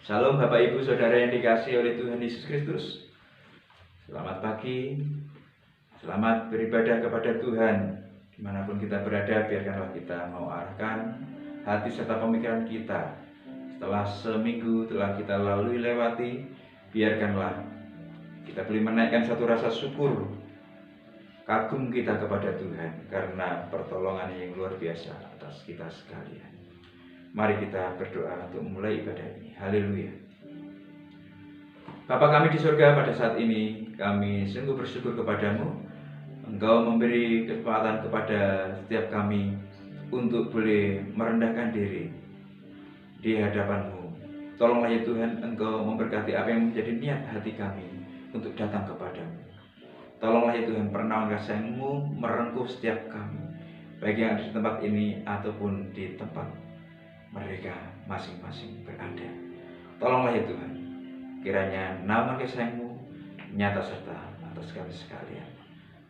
Shalom Bapak Ibu Saudara yang dikasihi oleh Tuhan Yesus Kristus. Selamat pagi, selamat beribadah kepada Tuhan. Dimanapun kita berada, biarkanlah kita mau arahkan hati serta pemikiran kita. Setelah seminggu telah kita lalui lewati, biarkanlah kita boleh menaikkan satu rasa syukur, kagum kita kepada Tuhan karena pertolongan yang luar biasa atas kita sekalian. Mari kita berdoa untuk memulai ibadah ini. Haleluya. Bapa kami di surga, pada saat ini kami sungguh bersyukur kepadamu. Engkau memberi kesempatan kepada setiap kami untuk boleh merendahkan diri di hadapan-Mu. Tolonglah ya Tuhan, Engkau memberkati apa yang menjadi niat hati kami untuk datang kepadamu. Tolonglah ya Tuhan, pernawan kasih-Mu merengkuh setiap kami, baik yang ada di tempat ini ataupun di tempat mereka masing-masing berada. Tolonglah ya Tuhan, kiranya nama kasih-Mu nyata serta atas kami sekalian.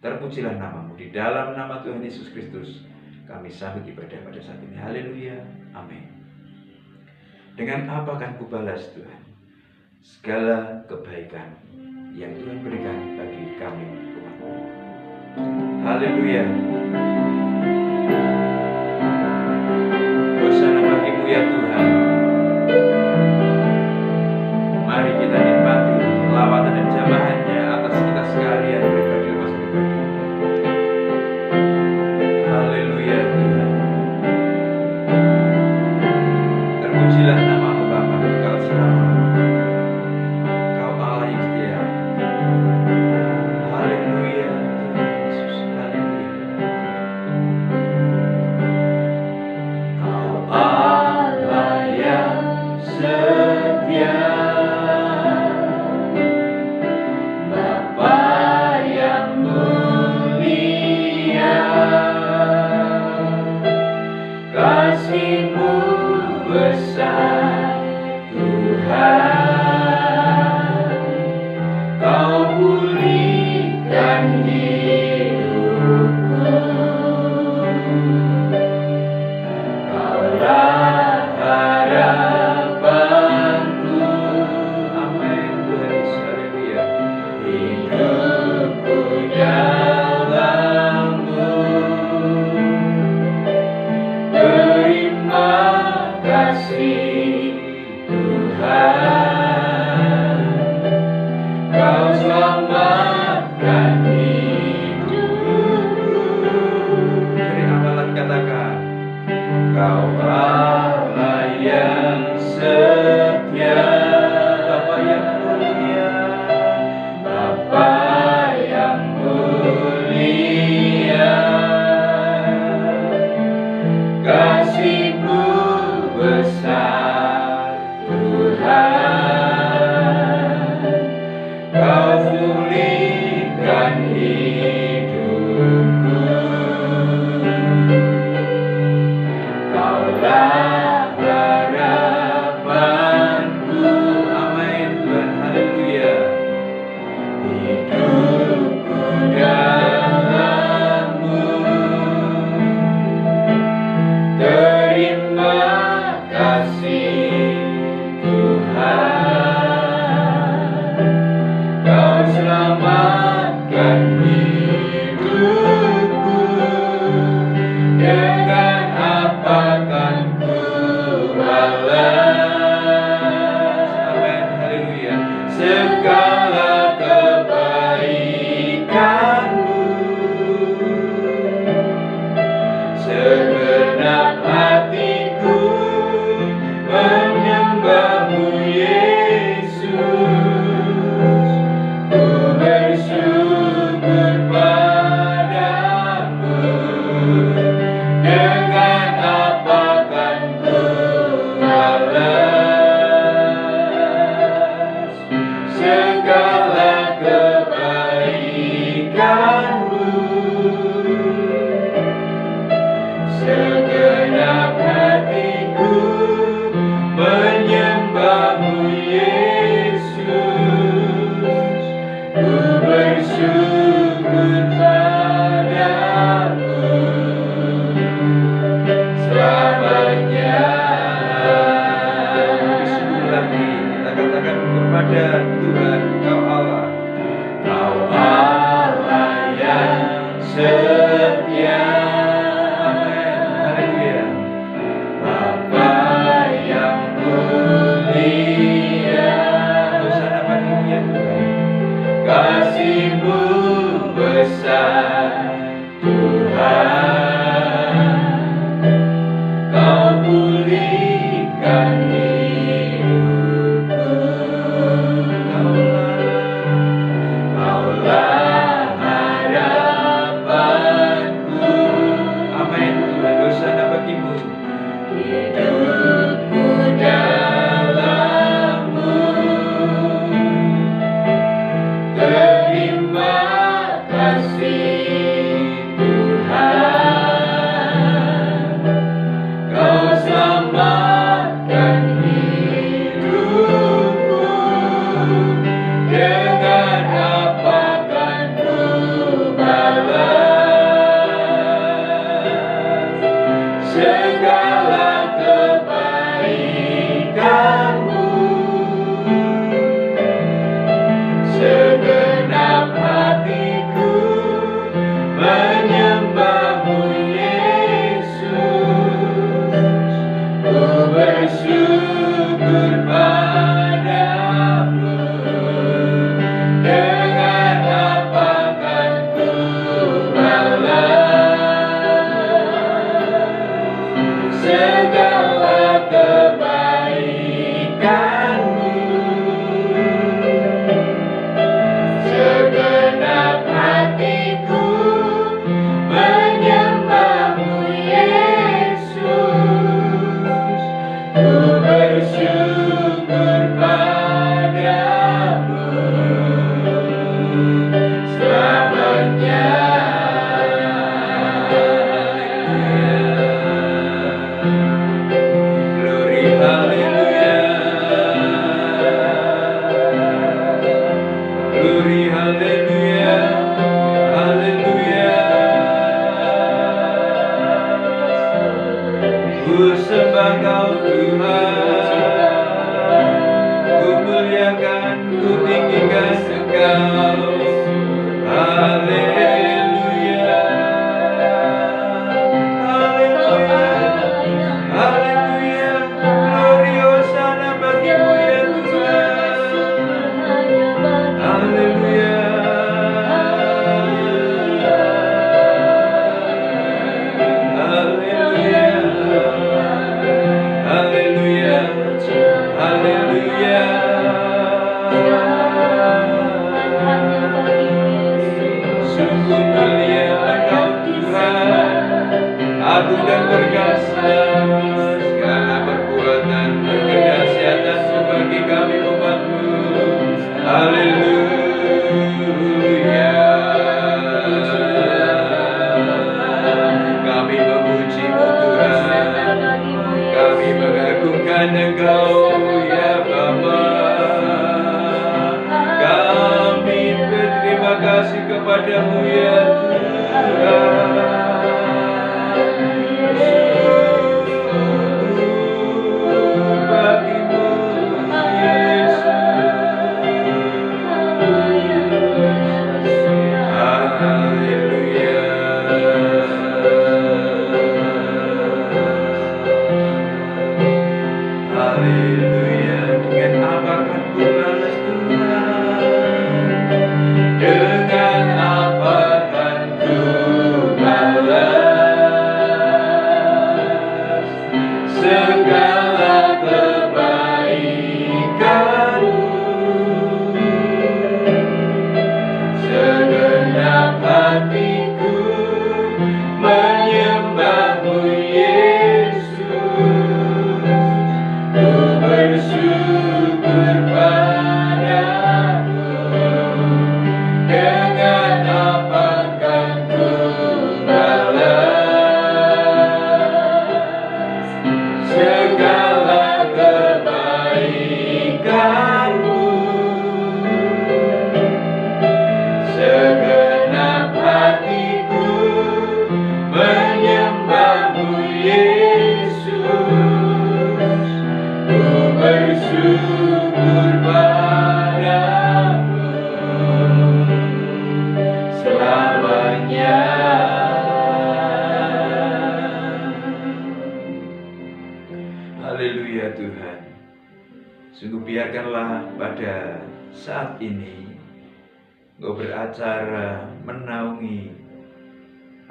Terpujilah nama-Mu, di dalam nama Tuhan Yesus Kristus kami sambut ibadah pada saat ini. Haleluya, amin. Dengan apa akan kubalas Tuhan segala kebaikan yang Tuhan berikan bagi kami umat-Mu. Haleluya. Hosana bagi-Mu ya Tuhan. Mari kita nikmati lawatan dan jamahannya atas kita sekalian pribadi lepas pribadi. Haleluya Tuhan. Terpujilah nama-Mu Bapa, Engkau selama-lamanya. Engkau Allah yang setia. Haleluya Tuhan Yesus. Haleluya. Kau Allah yang setia, Bapa yang mulia, kasih-Mu besar Tuhan. Kau pulihkan hidupku, Kaulah harapanku. Amin Tuhan Yesus. Haleluya. Hidupku dalam-Mu. Terima kasih Tuhan, Kau selamatkan hidupku. Dari amalan katakan, Kau Allah yang setia, Bapa yang mulia, Bapa yang mulia, kasih-Mu besar Tuhan. Kau pulihkan hidupku, Kaulah harapanku. Amin Tuhan. Haleluya. Hidupku dalam-Mu. Terima kasih Tuhan, Kau selamatkan hidupku. Dengan apa kan ku balas? Amin. Haleluya. Segala kebaikan-Mu, segenap hatiku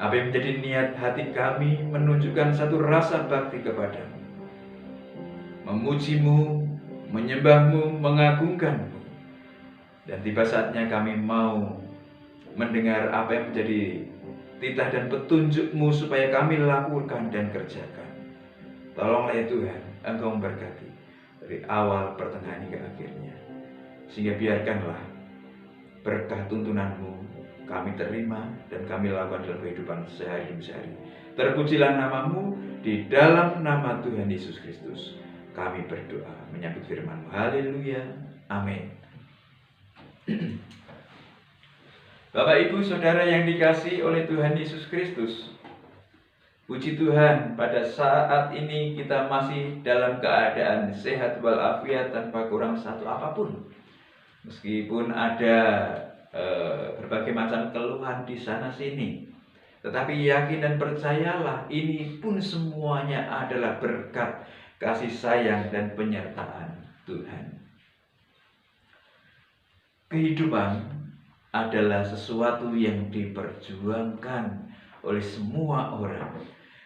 Apa yang menjadi niat hati kami menunjukkan satu rasa bakti kepadamu. memujimu, menyembahmu, mengagungkanmu. Dan tiba saatnya kami mau mendengar apa yang menjadi titah dan petunjukmu supaya kami lakukan dan kerjakan. Tolonglah ya Tuhan, Engkau memberkati dari awal, pertengahan hingga akhirnya. Sehingga biarkanlah berkah tuntunanmu kami terima dan kami lakukan dalam kehidupan sehari demi sehari. Terpujilah namamu, di dalam nama Tuhan Yesus Kristus kami berdoa menyambut firman-Mu. Haleluya. Amin. Bapak, Ibu, Saudara yang dikasihi oleh Tuhan Yesus Kristus, puji Tuhan, pada saat ini kita masih dalam keadaan sehat walafiat tanpa kurang satu apapun. Meskipun ada berbagai macam keluhan di sana sini, tetapi yakin dan percayalah, ini pun semuanya adalah berkat kasih sayang dan penyertaan Tuhan. Kehidupan adalah sesuatu yang diperjuangkan oleh semua orang.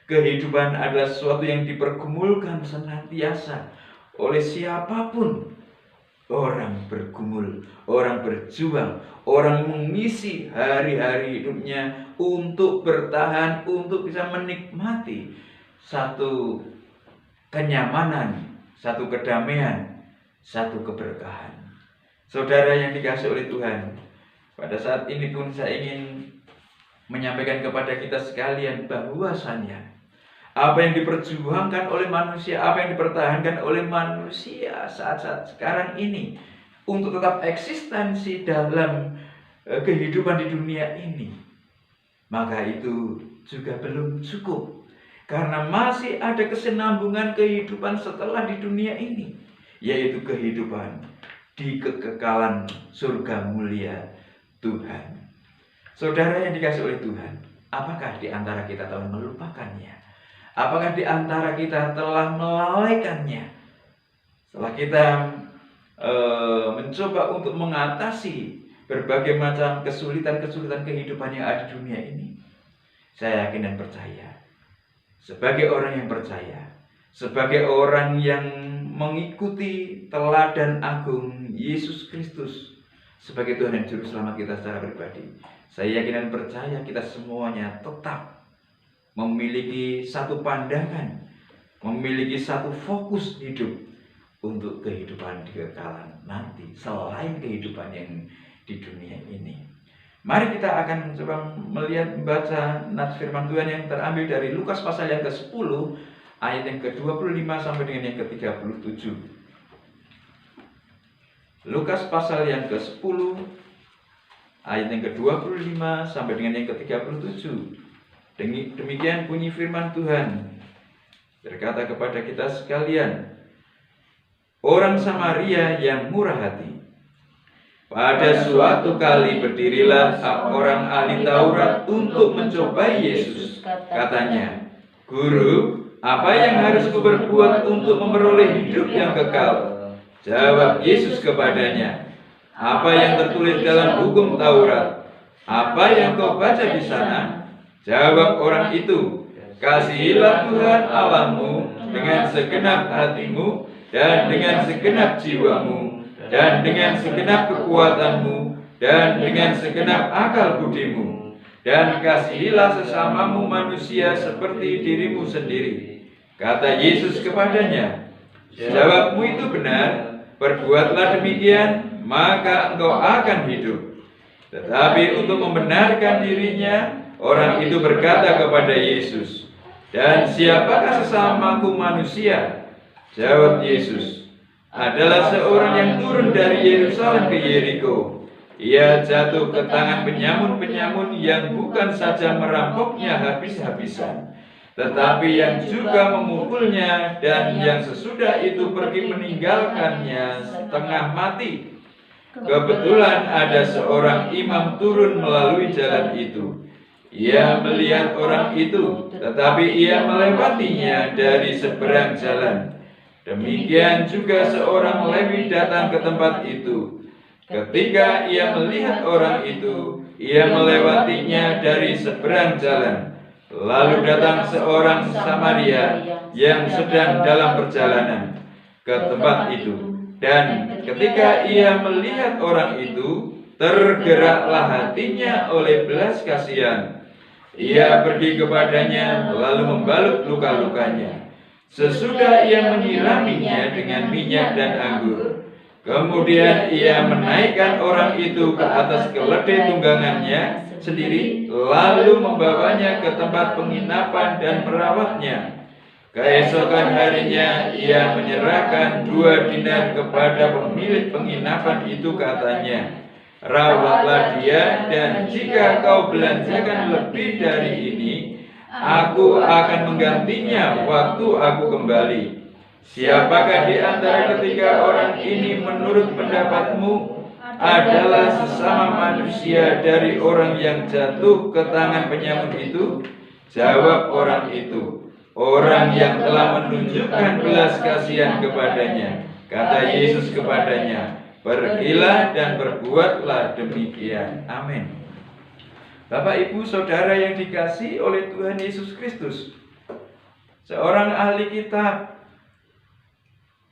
Kehidupan adalah sesuatu yang dipergumulkan senantiasa oleh siapapun. Orang bergumul, orang berjuang, orang mengisi hari-hari hidupnya untuk bertahan, untuk bisa menikmati satu kenyamanan, satu kedamaian, satu keberkahan. Saudara yang dikasihi oleh Tuhan, pada saat ini pun saya ingin menyampaikan kepada kita sekalian bahwasannya apa yang diperjuangkan oleh manusia, apa yang dipertahankan oleh manusia saat-saat sekarang ini untuk tetap eksistensi dalam kehidupan di dunia ini, maka itu juga belum cukup, karena masih ada kesinambungan kehidupan setelah di dunia ini, yaitu kehidupan di kekekalan surga mulia Tuhan. Saudara yang dikasihi oleh Tuhan, apakah di antara kita telah melupakannya? Apakah di antara kita telah melalaikannya? Setelah kita mencoba untuk mengatasi berbagai macam kesulitan-kesulitan kehidupan yang ada di dunia ini, saya yakin dan percaya, sebagai orang yang percaya, sebagai orang yang mengikuti teladan agung Yesus Kristus sebagai Tuhan dan Juru Selamat kita secara pribadi, saya yakin dan percaya kita semuanya tetap memiliki satu pandangan, memiliki satu fokus hidup untuk kehidupan di kekekalan nanti, selain kehidupan yang di dunia ini. Mari kita akan coba melihat, membaca nats firman Tuhan yang terambil dari Lukas pasal yang ke-10, ayat yang ke-25 sampai dengan yang ke-37. Lukas pasal yang ke-10, ayat yang ke-25 sampai dengan yang ke-37. Demikian bunyi firman Tuhan, berkata kepada kita sekalian, orang Samaria yang murah hati. Pada suatu kali berdirilah orang ahli Taurat untuk mencobai Yesus. Katanya, Guru, apa yang harus kuperbuat untuk memperoleh hidup yang kekal? Jawab Yesus kepadanya, apa yang tertulis dalam hukum Taurat? Apa yang kau baca di sana? Jawab orang itu, kasihilah Tuhan Allahmu dengan segenap hatimu dan dengan segenap jiwamu dan dengan segenap kekuatanmu dan dengan segenap akal budimu, dan kasihilah sesamamu manusia seperti dirimu sendiri. Kata Yesus kepadanya, jawabmu itu benar, perbuatlah demikian, maka engkau akan hidup. Tetapi untuk membenarkan dirinya, orang itu berkata kepada Yesus, dan siapakah sesamaku manusia? Jawab Yesus, adalah seorang yang turun dari Yerusalem ke Yeriko. Ia jatuh ke tangan penyamun-penyamun yang bukan saja merampoknya habis-habisan, tetapi yang juga memukulnya, dan yang sesudah itu pergi meninggalkannya setengah mati. Kebetulan ada seorang imam turun melalui jalan itu. Ia melihat orang itu, tetapi ia melewatinya dari seberang jalan. Demikian juga seorang Lewi datang ke tempat itu. Ketika ia melihat orang itu, ia melewatinya dari seberang jalan. Lalu datang seorang Samaria yang sedang dalam perjalanan. ke tempat itu. Dan ketika ia melihat orang itu, tergeraklah hatinya oleh belas kasihan. Ia pergi kepadanya lalu membalut luka-lukanya. Sesudah ia menyiraminya dengan minyak dan anggur, kemudian ia menaikkan orang itu ke atas keledai tunggangannya sendiri, lalu membawanya ke tempat penginapan dan merawatnya. Keesokan harinya ia menyerahkan 2 dinar kepada pemilik penginapan itu, katanya, "Rawatlah dia, dan jika kau belanjakan lebih dari ini, aku akan menggantinya waktu aku kembali." Siapakah di antara ketiga orang ini menurut pendapatmu adalah sesama manusia dari orang yang jatuh ke tangan penyamun itu? Jawab orang itu, "Orang yang telah menunjukkan belas kasihan kepadanya." Kata Yesus kepadanya, "Pergilah dan berbuatlah demikian." Amin. Bapak, Ibu, Saudara yang dikasihi oleh Tuhan Yesus Kristus, seorang ahli kitab,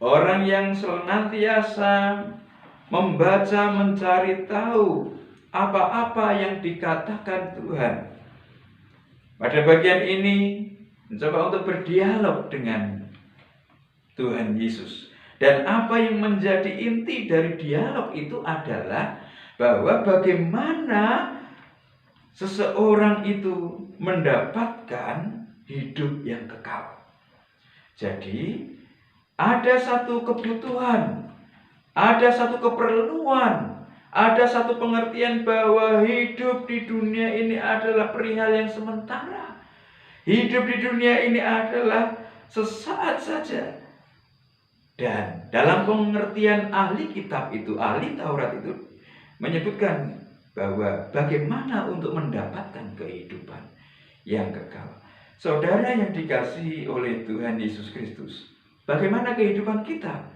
orang yang senantiasa membaca, mencari tahu apa-apa yang dikatakan Tuhan, pada bagian ini mencoba untuk berdialog dengan Tuhan Yesus. Dan apa yang menjadi inti dari dialog itu adalah bahwa bagaimana seseorang itu mendapatkan hidup yang kekal. Jadi ada satu kebutuhan, ada satu keperluan, ada satu pengertian bahwa hidup di dunia ini adalah perihal yang sementara. Hidup di dunia ini adalah sesaat saja. Dan dalam pengertian ahli kitab itu, ahli Taurat itu menyebutkan bahwa bagaimana untuk mendapatkan kehidupan yang kekal. Saudara yang dikasihi oleh Tuhan Yesus Kristus, bagaimana kehidupan kita?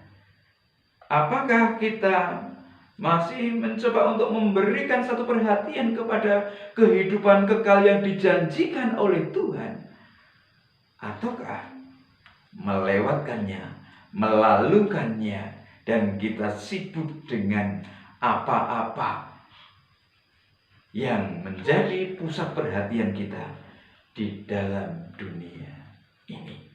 Apakah kita masih mencoba untuk memberikan satu perhatian kepada kehidupan kekal yang dijanjikan oleh Tuhan? Ataukah melewatkannya, melalukannya, dan kita sibuk dengan apa-apa yang menjadi pusat perhatian kita di dalam dunia ini?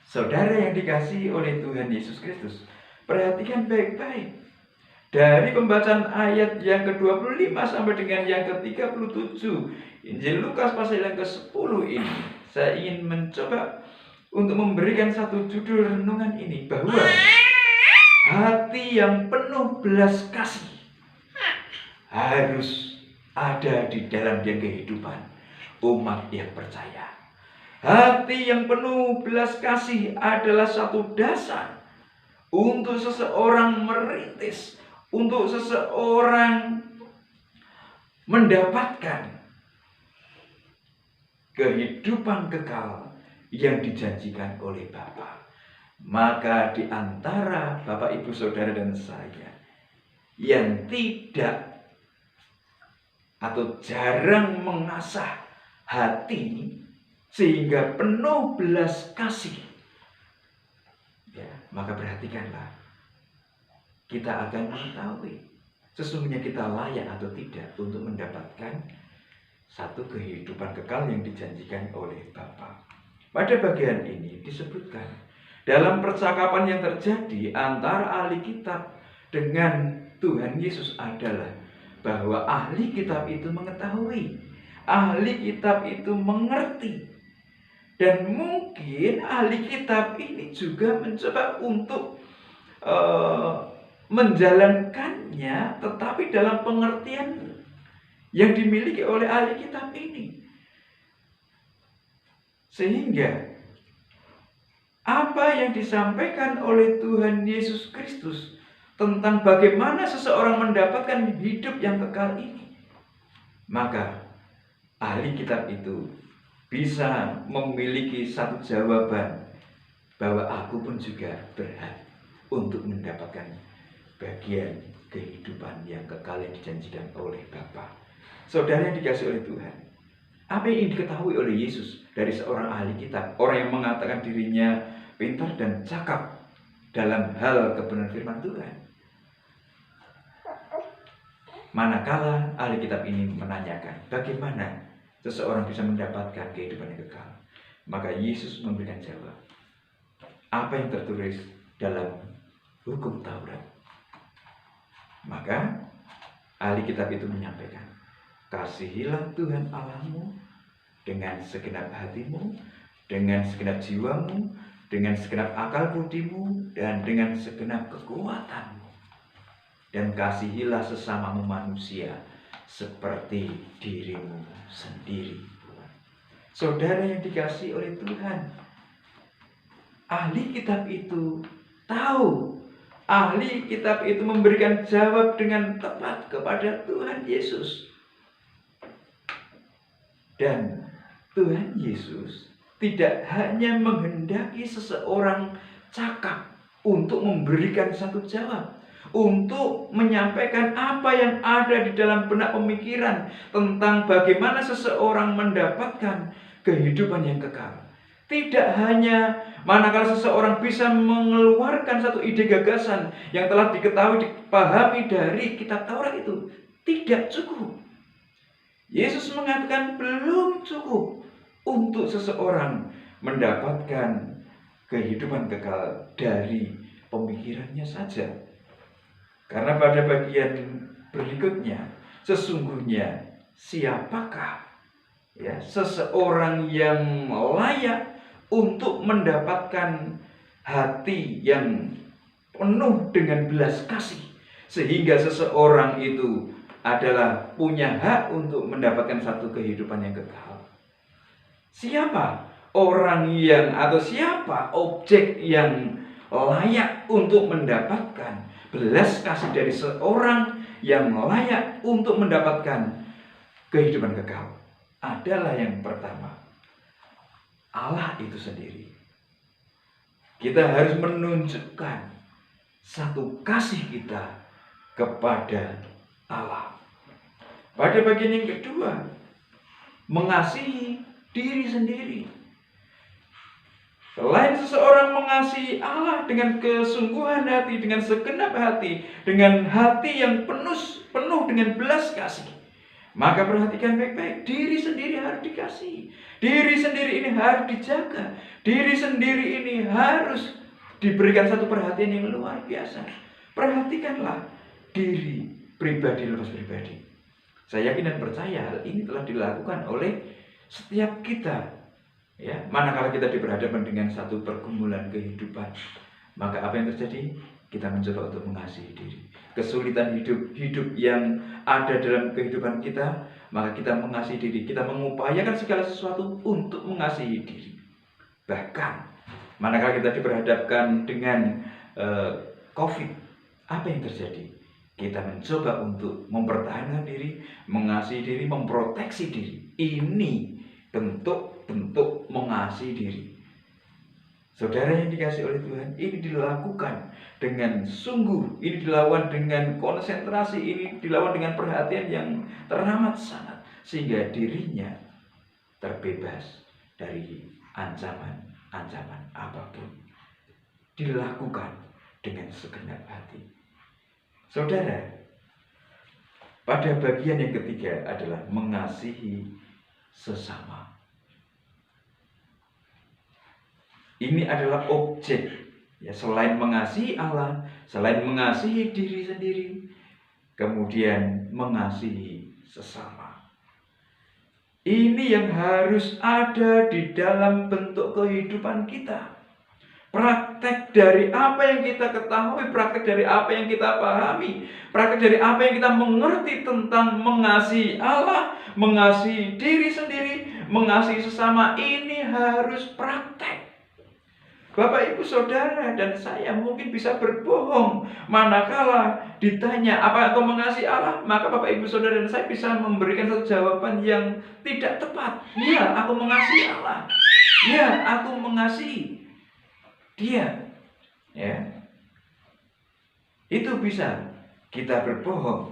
Saudara yang dikasihi oleh Tuhan Yesus Kristus, perhatikan baik-baik. Dari pembacaan ayat yang ke-25 sampai dengan yang ke-37 Injil Lukas pasal yang ke-10 ini, saya ingin mencoba untuk memberikan satu judul renungan ini, bahwa hati yang penuh belas kasih harus ada di dalam kehidupan umat yang percaya. Hati yang penuh belas kasih adalah satu dasar untuk seseorang merintis, untuk seseorang mendapatkan kehidupan kekal yang dijanjikan oleh Bapa. Maka di antara Bapak, Ibu, Saudara, dan saya yang tidak atau jarang mengasah hati sehingga penuh belas kasih, ya, maka perhatikanlah, kita akan mengetahui sesungguhnya kita layak atau tidak untuk mendapatkan satu kehidupan kekal yang dijanjikan oleh Bapa. Pada bagian ini disebutkan dalam percakapan yang terjadi antara ahli kitab dengan Tuhan Yesus adalah bahwa ahli kitab itu mengetahui, ahli kitab itu mengerti, dan mungkin ahli kitab ini juga mencoba untuk menjalankannya, tetapi dalam pengertian yang dimiliki oleh ahli kitab ini. Sehingga apa yang disampaikan oleh Tuhan Yesus Kristus tentang bagaimana seseorang mendapatkan hidup yang kekal ini, maka ahli kitab itu bisa memiliki satu jawaban bahwa aku pun juga berhak untuk mendapatkan bagian kehidupan yang kekal yang dijanjikan oleh Bapa. Saudara yang dikasihi oleh Tuhan, apa yang ingin diketahui oleh Yesus dari seorang ahli kitab, orang yang mengatakan dirinya pintar dan cakap, dalam hal kebenaran firman Tuhan. Manakala ahli kitab ini menanyakan bagaimana seseorang bisa mendapatkan kehidupan yang kekal, maka Yesus memberikan jawab, apa yang tertulis dalam hukum Taurat. Maka ahli kitab itu menyampaikan, kasihilah Tuhan Allahmu dengan segenap hatimu, dengan segenap jiwamu, dengan segenap akal budimu, dan dengan segenap kekuatanmu. Dan kasihilah sesamamu manusia seperti dirimu sendiri. Saudara yang dikasihi oleh Tuhan, ahli kitab itu tahu, ahli kitab itu memberikan jawab dengan tepat kepada Tuhan Yesus. Dan Tuhan Yesus tidak hanya menghendaki seseorang cakap untuk memberikan satu jawab, untuk menyampaikan apa yang ada di dalam benak pemikiran tentang bagaimana seseorang mendapatkan kehidupan yang kekal. Tidak hanya manakala seseorang bisa mengeluarkan satu ide gagasan yang telah diketahui, dipahami dari kitab Taurat itu, tidak cukup. Yesus mengatakan belum cukup untuk seseorang mendapatkan kehidupan kekal dari pemikirannya saja. Karena pada bagian berikutnya, sesungguhnya siapakah seseorang yang layak untuk mendapatkan hati yang penuh dengan belas kasih, sehingga seseorang itu adalah punya hak untuk mendapatkan satu kehidupan yang kekal. Siapa orang yang atau siapa objek yang layak untuk mendapatkan belas kasih dari seorang yang layak untuk mendapatkan kehidupan kekal? Adalah yang pertama, Allah itu sendiri. Kita harus menunjukkan satu kasih kita kepada Allah. Pada bagian yang kedua, mengasihi diri sendiri. Selain seseorang mengasihi Allah dengan kesungguhan hati, dengan segenap hati, dengan hati yang penuh dengan belas kasih, maka perhatikan baik-baik, diri sendiri harus dikasihi. Diri sendiri ini harus dijaga. Diri sendiri ini harus diberikan satu perhatian yang luar biasa. Perhatikanlah diri pribadi lepas pribadi. Saya yakin dan percaya hal ini telah dilakukan oleh setiap kita. Ya, manakala kita berhadapan dengan satu pergumulan kehidupan, maka apa yang terjadi? Kita mencoba untuk mengasihi diri. Kesulitan hidup yang ada dalam kehidupan kita, maka kita mengasihi diri. Kita mengupayakan segala sesuatu untuk mengasihi diri. Bahkan manakala kita diperhadapkan dengan COVID, apa yang terjadi? Kita mencoba untuk mempertahankan diri, mengasihi diri, memproteksi diri. Ini bentuk mengasihi diri. Saudara yang dikasihi oleh Tuhan, ini dilakukan dengan sungguh, ini dilakukan dengan konsentrasi, ini dilakukan dengan perhatian yang teramat sangat, sehingga dirinya terbebas dari ancaman apapun. Dilakukan dengan segenap hati. Saudara, pada bagian yang ketiga adalah mengasihi sesama. Ini adalah objek, ya, selain mengasihi Allah, selain mengasihi diri sendiri, kemudian mengasihi sesama. Ini yang harus ada di dalam bentuk kehidupan kita. Praktek dari apa yang kita ketahui, praktek dari apa yang kita pahami, praktek dari apa yang kita mengerti tentang mengasihi Allah, mengasihi diri sendiri, mengasihi sesama, ini harus praktek. Bapak, Ibu, Saudara, dan saya mungkin bisa berbohong manakala ditanya apa engkau mengasihi Allah, maka Bapak, Ibu, Saudara, dan saya bisa memberikan satu jawaban yang tidak tepat. Ya, aku mengasihi Allah. Ya, aku mengasihi Dia. Ya. Itu bisa kita berbohong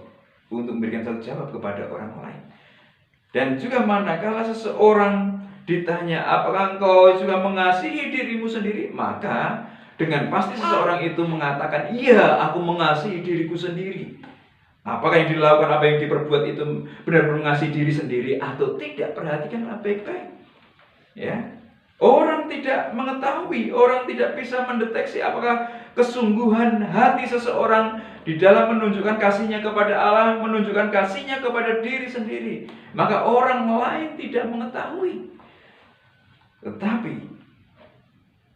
untuk memberikan satu jawab kepada orang lain. Dan juga manakala seseorang ditanya apakah engkau juga mengasihi dirimu sendiri, maka dengan pasti seseorang itu mengatakan, iya, aku mengasihi diriku sendiri. Apakah yang dilakukan, apa yang diperbuat itu benar-benar mengasihi diri sendiri atau tidak? Perhatikanlah baik-baik. Ya, orang tidak mengetahui, orang tidak bisa mendeteksi apakah kesungguhan hati seseorang di dalam menunjukkan kasihnya kepada Allah, menunjukkan kasihnya kepada diri sendiri. Maka orang lain tidak mengetahui. Tetapi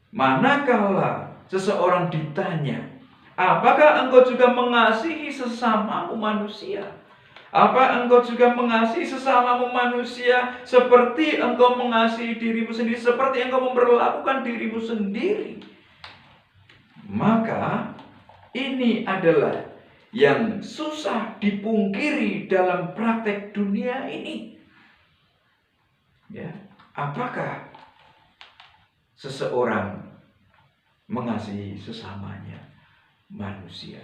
manakala seseorang ditanya, apakah engkau juga mengasihi sesamamu manusia? Apa engkau juga mengasihi sesamamu manusia seperti engkau mengasihi dirimu sendiri, seperti engkau memperlakukan dirimu sendiri? Maka ini adalah yang susah dipungkiri dalam praktek dunia ini. Ya, apakah seseorang mengasihi sesamanya manusia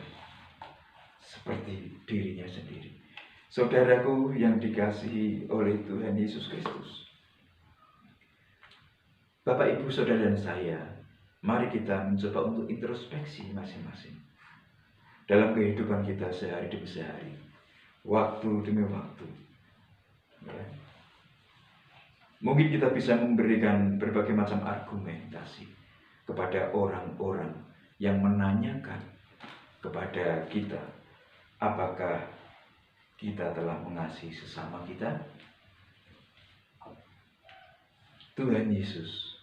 seperti dirinya sendiri? Saudaraku yang dikasihi oleh Tuhan Yesus Kristus, Bapak, Ibu, Saudara dan saya, mari kita mencoba untuk introspeksi masing-masing dalam kehidupan kita sehari demi sehari, waktu demi waktu. Ya. Mungkin kita bisa memberikan berbagai macam argumentasi kepada orang-orang yang menanyakan kepada kita, apakah kita telah mengasihi sesama kita? Tuhan Yesus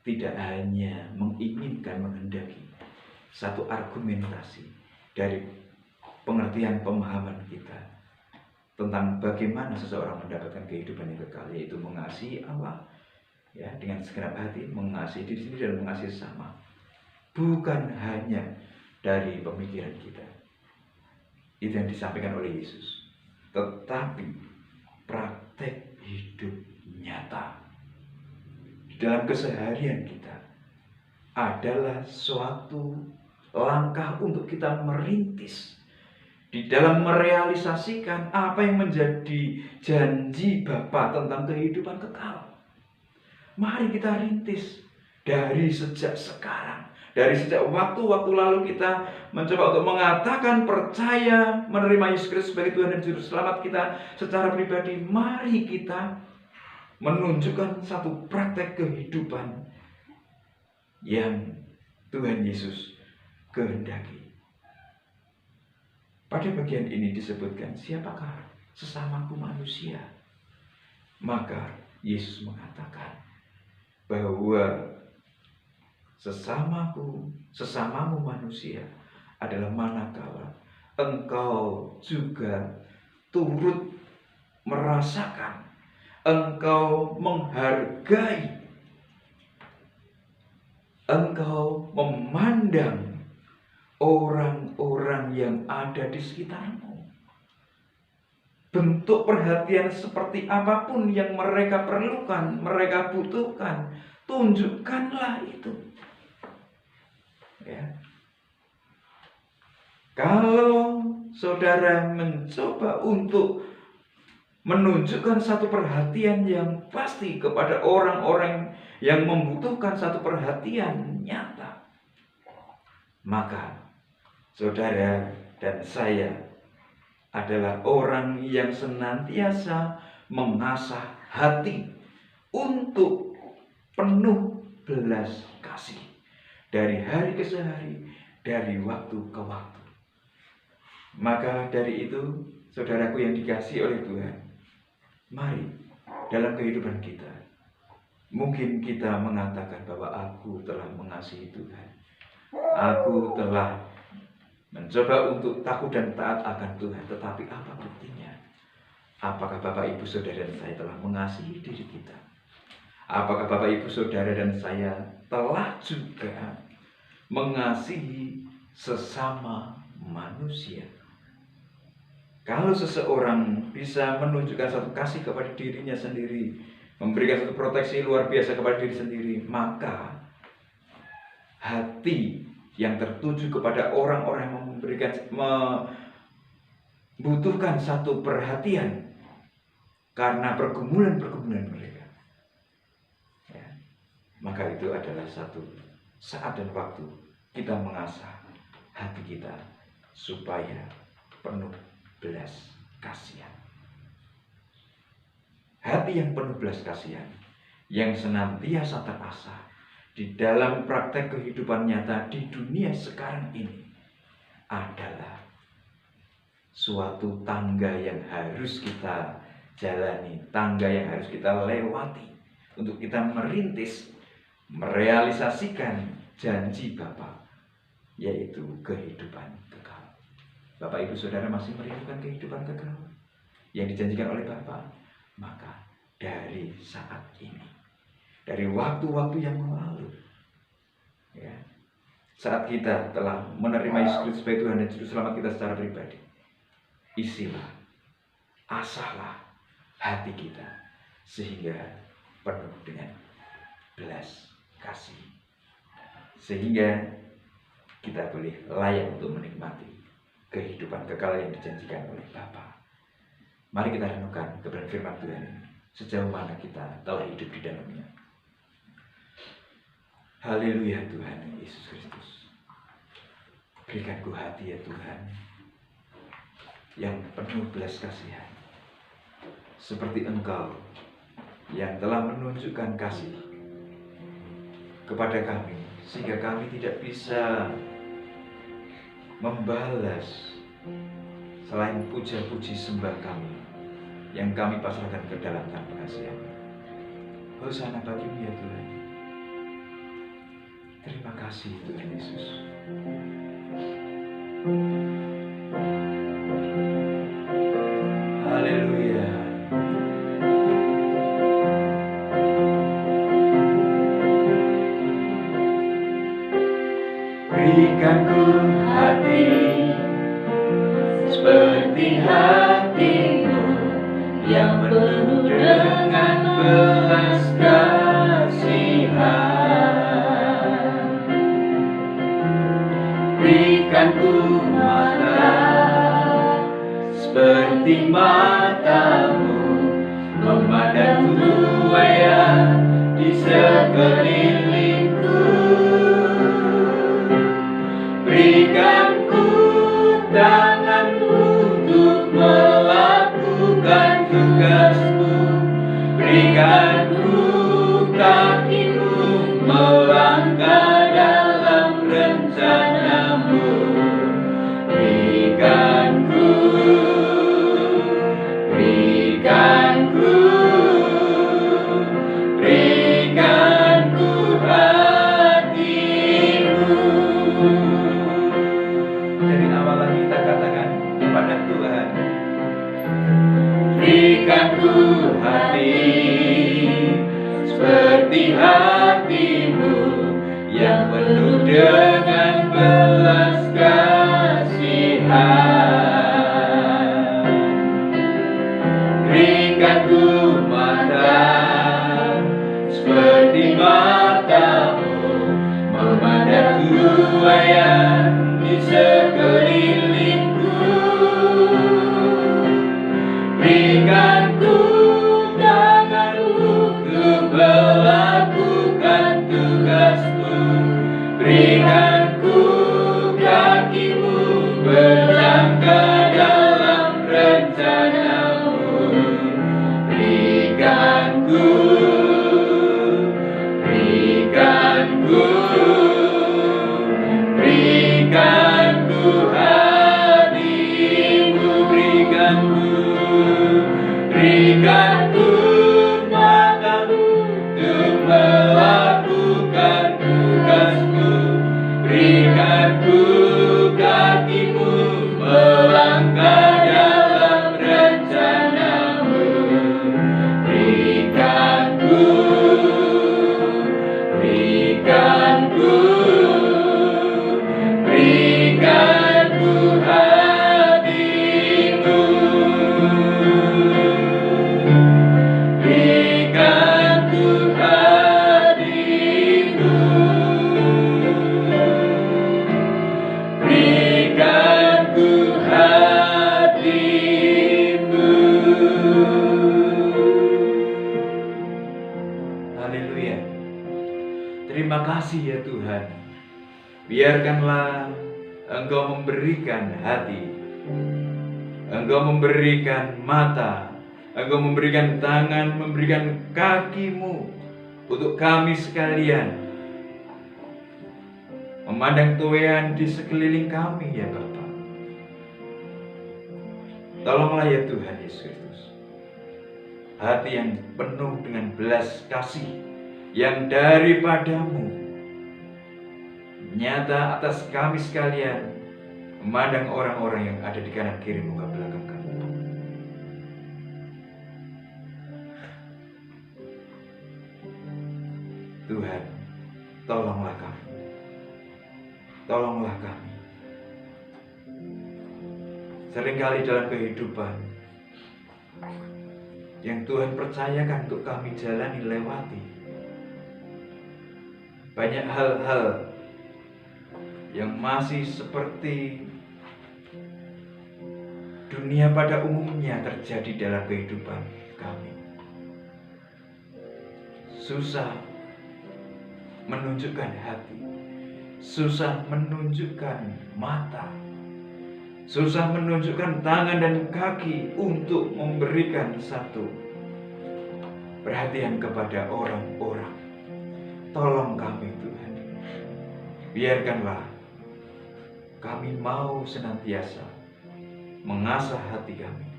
tidak hanya menginginkan, menghendaki satu argumentasi dari pengertian pemahaman kita tentang bagaimana seseorang mendapatkan kehidupan yang kekal, yaitu mengasihi Allah, ya, dengan segenap hati, mengasihi diri sendiri dan mengasihi sesama. Bukan hanya dari pemikiran kita. Itu yang disampaikan oleh Yesus. Tetapi praktek hidup nyata di dalam keseharian kita adalah suatu langkah untuk kita merintis di dalam merealisasikan apa yang menjadi janji Bapa tentang kehidupan kekal. Mari kita rintis dari sejak sekarang. Dari sejak waktu-waktu lalu kita mencoba untuk mengatakan percaya menerima Yesus Kristus sebagai Tuhan dan Juru Selamat kita secara pribadi. Mari kita menunjukkan satu praktek kehidupan yang Tuhan Yesus kehendaki. Pada bagian ini disebutkan, siapakah sesamaku manusia? Maka Yesus mengatakan bahwa sesamamu manusia adalah manakala engkau juga turut merasakan, engkau menghargai, engkau memandang orang-orang yang ada di sekitarmu. Bentuk perhatian seperti apapun yang mereka perlukan, mereka butuhkan, tunjukkanlah itu. Ya. Kalau saudara mencoba untuk menunjukkan satu perhatian yang pasti kepada orang-orang yang membutuhkan satu perhatian nyata, maka saudara dan saya adalah orang yang senantiasa mengasah hati untuk penuh belas kasih dari hari ke hari, dari waktu ke waktu. Maka dari itu, saudaraku yang dikasihi oleh Tuhan, mari dalam kehidupan kita, mungkin kita mengatakan bahwa aku telah mengasihi Tuhan, aku telah mencoba untuk takut dan taat akan Tuhan. Tetapi apa buktinya? Apakah Bapak, Ibu, Saudara dan saya telah mengasihi diri kita? Apakah Bapak, Ibu, Saudara dan saya telah juga mengasihi sesama manusia? Kalau seseorang bisa menunjukkan satu kasih kepada dirinya sendiri, memberikan satu proteksi luar biasa kepada diri sendiri, maka hati yang tertuju kepada orang-orang yang membutuhkan satu perhatian karena pergumulan-pergumulan mereka, ya, maka itu adalah satu saat dan waktu kita mengasah hati kita supaya penuh belas kasihan. Hati yang penuh belas kasihan, yang senantiasa terasah di dalam praktek kehidupan nyata di dunia sekarang ini adalah suatu tangga yang harus kita jalani, tangga yang harus kita lewati untuk kita merintis, merealisasikan janji Bapa, yaitu kehidupan kekal. Bapak Ibu Saudara masih merindukan kehidupan kekal yang dijanjikan oleh Bapa? Maka dari saat ini, dari waktu-waktu yang lalu, ya, saat kita telah menerima Yesus Kristus sebagai Tuhan dan Juru Selamat kita secara pribadi, isilah, asahlah hati kita sehingga penuh dengan belas kasih, sehingga kita boleh layak untuk menikmati kehidupan kekal yang dijanjikan oleh Bapa. Mari kita renungkan kebenaran firman Tuhan ini, sejauh mana kita telah hidup di dalamnya. Haleluya Tuhan Yesus Kristus. Berikan ku hati ya Tuhan, yang penuh belas kasihan, seperti Engkau yang telah menunjukkan kasih kepada kami, sehingga kami tidak bisa membalas selain puja-puji sembah kami yang kami pasrahkan ke dalam tangan pengasihan. Hosana bagimu ya Tuhan. Terima kasih Tuhan Yesus. Haleluya. Berikan ku hati seperti hatimu yang penuh dengan belas kasihan. Berikan ku mata seperti matamu, memandang tuayan di sekelilingku. Berikan ku tanganmu untuk melakukan tugasmu. Berikan ku kakimu melangkah dalam rencanamu. Berikan ku hatimu. Dari awal lagi kita katakan kepada Tuhan, berikan ku hati seperti hatimu yang penuh dengan belas kasihan. kasih ya Tuhan. Biarkanlah Engkau memberikan hati, Engkau memberikan mata, Engkau memberikan tangan, memberikan kaki-Mu untuk kami sekalian memandang tuaian di sekeliling kami ya Bapa. Tolonglah ya Tuhan Yesus Kristus, hati yang penuh dengan belas kasih yang daripada-Mu nyata atas kami sekalian, memandang orang-orang yang ada di kanan kiri muka belakang kami. Tuhan, tolonglah kami. Tolonglah kami. Seringkali dalam kehidupan yang Tuhan percayakan untuk kami jalani, lewati, banyak hal-hal yang masih seperti dunia pada umumnya terjadi dalam kehidupan kami. Susah menunjukkan hati, susah menunjukkan mata, susah menunjukkan tangan dan kaki untuk memberikan satu perhatian kepada orang-orang. Tolong kami Tuhan, biarkanlah kami mau senantiasa mengasah hati kami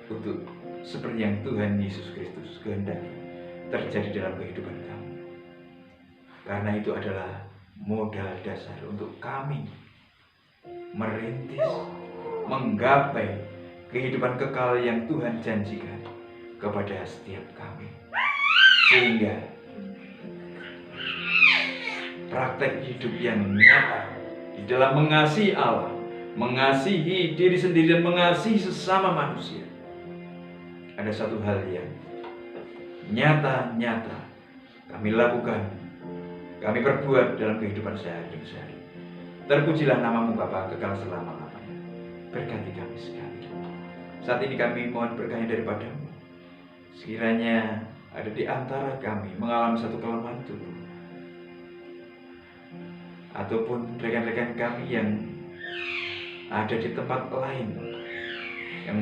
untuk seperti yang Tuhan Yesus Kristus kehendaki terjadi dalam kehidupan kami. Karena itu adalah modal dasar untuk kami merintis, menggapai kehidupan kekal yang Tuhan janjikan kepada setiap kami. Sehingga praktek hidup yang nyata di dalam mengasihi Allah, mengasihi diri sendiri dan mengasihi sesama manusia, ada satu hal yang nyata-nyata kami lakukan, kami perbuat dalam kehidupan sehari-hari. Terpujilah nama-Mu Bapa kekal selama-lamanya. Berkati kami sekali. Saat ini kami mohon berkahnya daripada-Mu. Sekiranya ada di antara kami mengalami satu kelemahan tubuh, ataupun rekan-rekan kami yang ada di tempat lain yang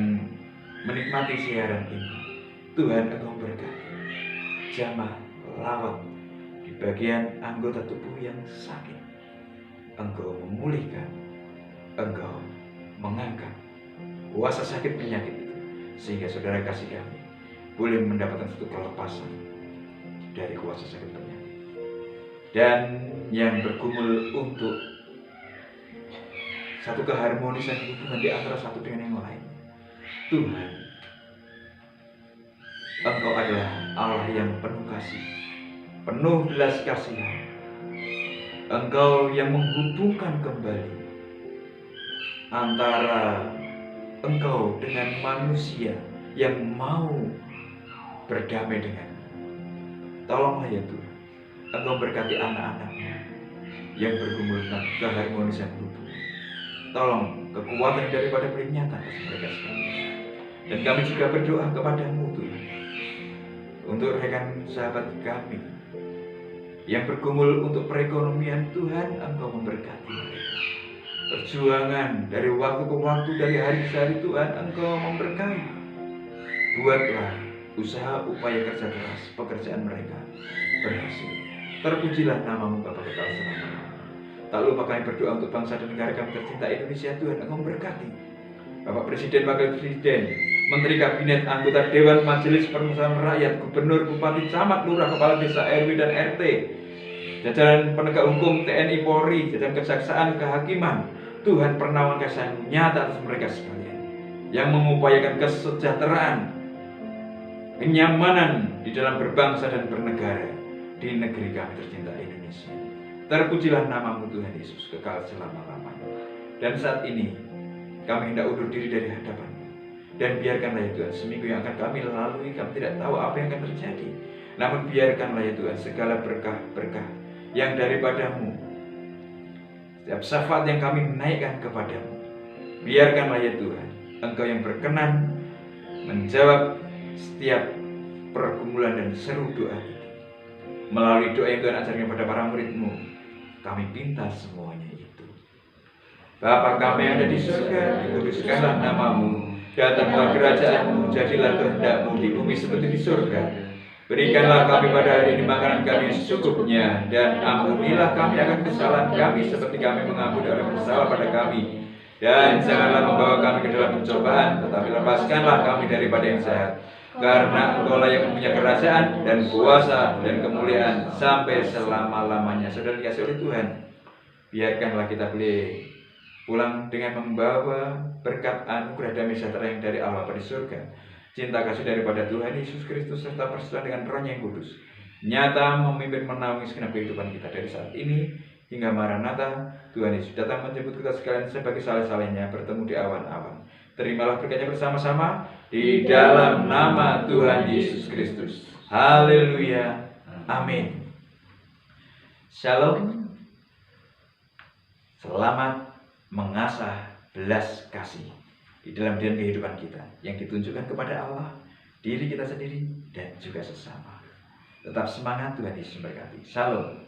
menikmati siaran ini, Tuhan Engkau berkati, jamah lawat di bagian anggota tubuh yang sakit. Engkau memulihkan, Engkau mengangkat kuasa sakit penyakit itu, sehingga saudara kasih kami boleh mendapatkan satu kelepasan dari kuasa sakit penyakit. Dan yang bergumul untuk satu keharmonisan hubungan di antara satu dengan yang lain. Tuhan, Engkau adalah Allah yang penuh kasih, penuh belas kasihan. Engkau yang menghubungkan kembali antara Engkau dengan manusia yang mau berdamai dengan. Tolonglah ya Tuhan, Engkau berkati anak-anak-Mu yang bergumul tentang keharmonisan hubungan. Tolong kekuatan daripada beri nyata atas mereka sekalian. Dan kami juga berdoa kepada-Mu Tuhan, untuk rekan sahabat kami yang bergumul untuk perekonomian. Tuhan, Engkau memberkati mereka. Perjuangan dari waktu ke waktu, dari hari ke hari, Tuhan Engkau memberkati. Buatlah usaha upaya kerja keras pekerjaan mereka berhasil. Terpujilah nama-Mu Bapa kekal selama-lamanya. Tak lupa kami berdoa untuk bangsa dan negara kami tercinta Indonesia. Tuhan Engkau memberkati Bapak Presiden, Wakil Presiden, Menteri Kabinet, anggota Dewan Majelis Permusyawaratan Rakyat, Gubernur, Bupati, Camat, Lurah, Kepala Desa, RW dan RT, jajaran penegak hukum, TNI, Polri, jajaran kejaksaan, kehakiman. Tuhan, pernawan kasih-Mu nyata atas mereka sekalian yang mengupayakan kesejahteraan, kenyamanan di dalam berbangsa dan bernegara di negeri kami tercinta Indonesia. Terpujilah nama-Mu Tuhan Yesus kekal selama-lamanya. Dan saat ini kami hendak undur diri dari hadapan-Mu. Dan biarkanlah ya Tuhan, seminggu yang akan kami lalui, kami tidak tahu apa yang akan terjadi. Namun biarkanlah ya Tuhan, segala berkah-berkah yang daripada-Mu, setiap syafaat yang kami naikkan kepada-Mu, biarkanlah ya Tuhan, Engkau yang berkenan menjawab setiap pergumulan dan seru doa itu. melalui doa yang Tuhan ajarkan kepada para murid-Mu. Kami pinta semuanya itu. Bapa kami yang ada di surga, dikuduskanlah nama-Mu, datanglah kerajaan-Mu, jadilah kehendak-Mu di bumi seperti di surga. Berikanlah kami pada hari ini makanan kami secukupnya, dan ampunilah kami akan kesalahan kami seperti kami mengampuni orang yang bersalah pada kami. Dan janganlah membawa kami ke dalam pencobaan, tetapi lepaskanlah kami daripada yang jahat. Karena Engkaulah yang punya kerajaan dan kuasa dan kemuliaan sampai selama-lamanya. Saudara dikasih oleh Tuhan, biarkanlah kita boleh pulang dengan membawa berkat anugerah damai sejahtera yang dari Allah Bapa di surga, cinta kasih daripada Tuhan Yesus Kristus, serta persekutuan dengan Roh-Nya yang kudus, nyata memimpin menaungi segenap kehidupan kita dari saat ini hingga Maranatha. Tuhan Yesus datang menjemput kita sekalian sebagai saleh-salehnya bertemu di awan-awan. Terimalah berkatnya bersama-sama di dalam nama Tuhan Yesus Kristus. Haleluya. Amin. Shalom. Selamat mengasah belas kasih di dalam kehidupan kita yang ditunjukkan kepada Allah, diri kita sendiri, dan juga sesama. Tetap semangat, Tuhan Yesus memberkati. Shalom.